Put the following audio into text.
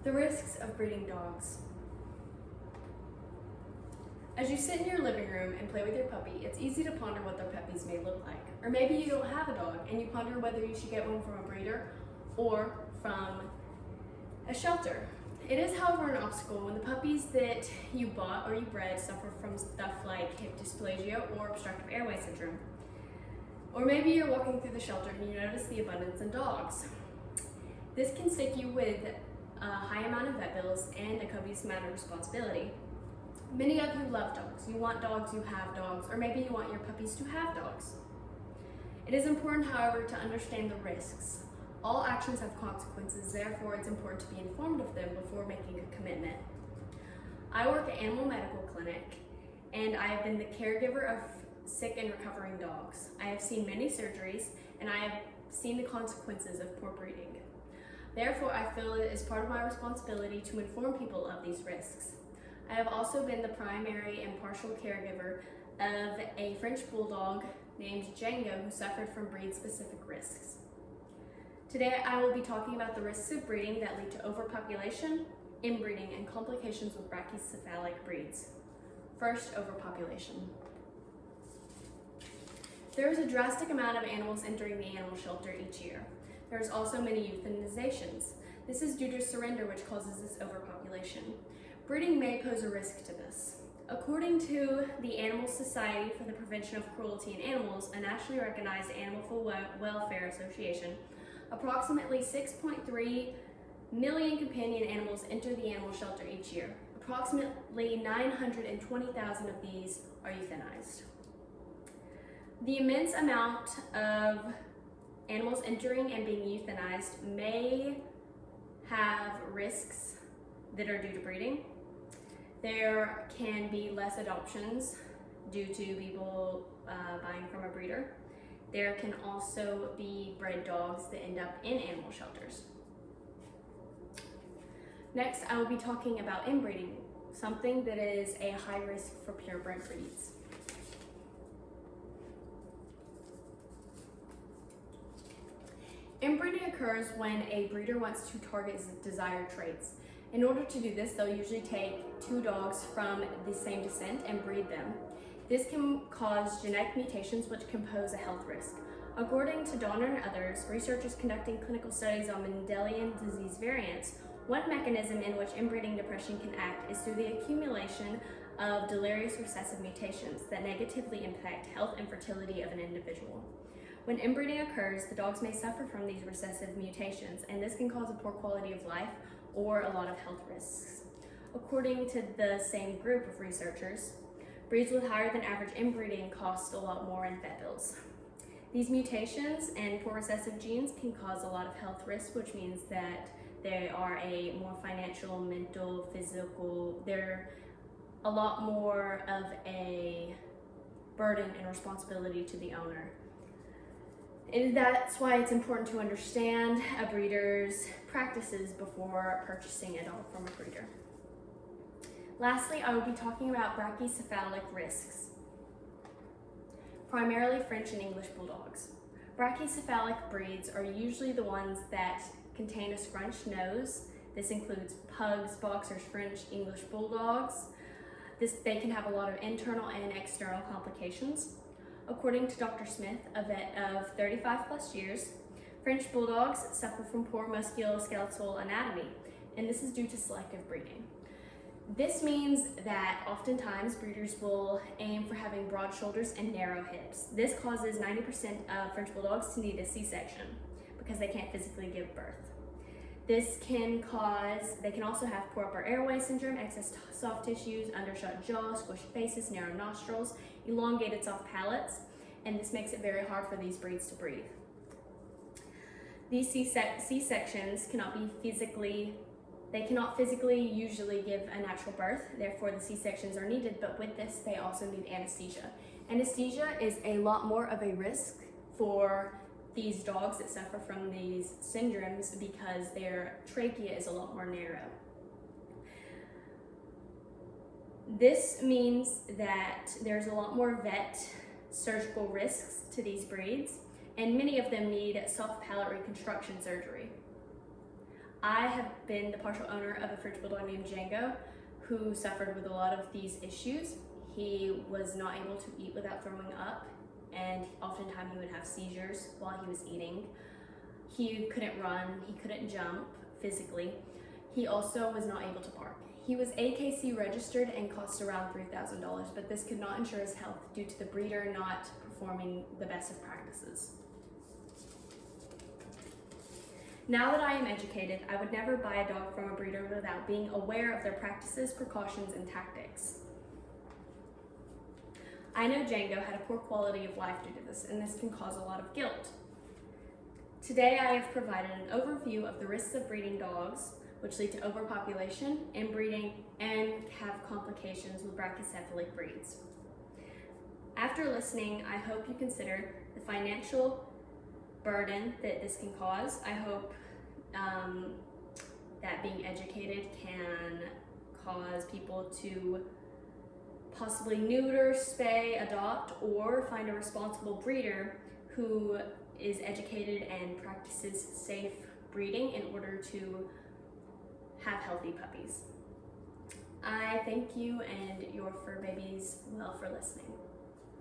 The risks of breeding dogs. As you sit in your living room and play with your puppy, it's easy to ponder what their puppies may look like. Or maybe you don't have a dog and you ponder whether you should get one from a breeder or from a shelter. It is, however, an obstacle when the puppies that you bought or you bred suffer from stuff like hip dysplasia or obstructive airway syndrome. Or maybe you're walking through the shelter and you notice the abundance in dogs. This can stick you with a high amount of vet bills and a copious amount of responsibility. Many of you love dogs. You want dogs, you have dogs, or maybe you want your puppies to have dogs. It is important, however, to understand the risks. All actions have consequences, therefore it's important to be informed of them before making a commitment. I work at Animal Medical Clinic, and I have been the caregiver of sick and recovering dogs. I have seen many surgeries, and I have seen the consequences of poor breeding. Therefore, I feel it is part of my responsibility to inform people of these risks. I have also been the primary and partial caregiver of a French bulldog named Django who suffered from breed-specific risks. Today, I will be talking about the risks of breeding that lead to overpopulation, inbreeding, and complications with brachycephalic breeds. First, overpopulation. There is a drastic amount of animals entering the animal shelter each year. There is also many euthanizations. This is due to surrender, which causes this overpopulation. Breeding may pose a risk to this. According to the Animal Society for the Prevention of Cruelty in Animals, a nationally recognized animal welfare association, approximately 6.3 million companion animals enter the animal shelter each year. Approximately 920,000 of these are euthanized. The immense amount of animals entering and being euthanized may have risks that are due to breeding. There can be less adoptions due to people buying from a breeder. There can also be bred dogs that end up in animal shelters. Next, I will be talking about inbreeding, something that is a high risk for purebred breeds. Inbreeding occurs when a breeder wants to target desired traits. In order to do this, they'll usually take two dogs from the same descent and breed them. This can cause genetic mutations which can pose a health risk. According to Donner and others, researchers conducting clinical studies on Mendelian disease variants, one mechanism in which inbreeding depression can act is through the accumulation of deleterious recessive mutations that negatively impact health and fertility of an individual. When inbreeding occurs, the dogs may suffer from these recessive mutations, and this can cause a poor quality of life or a lot of health risks. According to the same group of researchers, breeds with higher than average inbreeding cost a lot more in vet bills. These mutations and poor recessive genes can cause a lot of health risks, which means that they are a more financial, mental, physical, they're a lot more of a burden and responsibility to the owner. And that's why it's important to understand a breeder's practices before purchasing a dog from a breeder. Lastly, I will be talking about brachycephalic risks, primarily French and English bulldogs. Brachycephalic breeds are usually the ones that contain a scrunched nose. This includes pugs, boxers, French, English bulldogs. They can have a lot of internal and external complications. According to Dr. Smith, a vet of 35 plus years, French bulldogs suffer from poor musculoskeletal anatomy, and this is due to selective breeding. This means that oftentimes breeders will aim for having broad shoulders and narrow hips. This causes 90% of French bulldogs to need a C-section because they can't physically give birth. This can cause, they can also have poor upper airway syndrome, excess soft tissues, undershot jaw, squishy faces, narrow nostrils, elongated soft palates, and this makes it very hard for these breeds to breathe. These C-sections cannot physically usually give a natural birth, therefore the C-sections are needed, but with this they also need anesthesia. Anesthesia is a lot more of a risk for these dogs that suffer from these syndromes because their trachea is a lot more narrow. This means that there's a lot more vet surgical risks to these breeds, and many of them need soft palate reconstruction surgery. I have been the partial owner of a French Bulldog named Django who suffered with a lot of these issues. He was not able to eat without throwing up, and oftentimes he would have seizures while he was eating. He couldn't run, he couldn't jump physically. He also was not able to bark. He was AKC registered and cost around $3,000, but this could not ensure his health due to the breeder not performing the best of practices. Now that I am educated, I would never buy a dog from a breeder without being aware of their practices, precautions, and tactics. I know Django had a poor quality of life due to this, and this can cause a lot of guilt. Today I have provided an overview of the risks of breeding dogs, which lead to overpopulation, inbreeding, and have complications with brachycephalic breeds. After listening, I hope you consider the financial burden that this can cause. I hope that being educated can cause people to possibly neuter, spay, adopt, or find a responsible breeder who is educated and practices safe breeding in order to have healthy puppies. I thank you and your fur babies well for listening.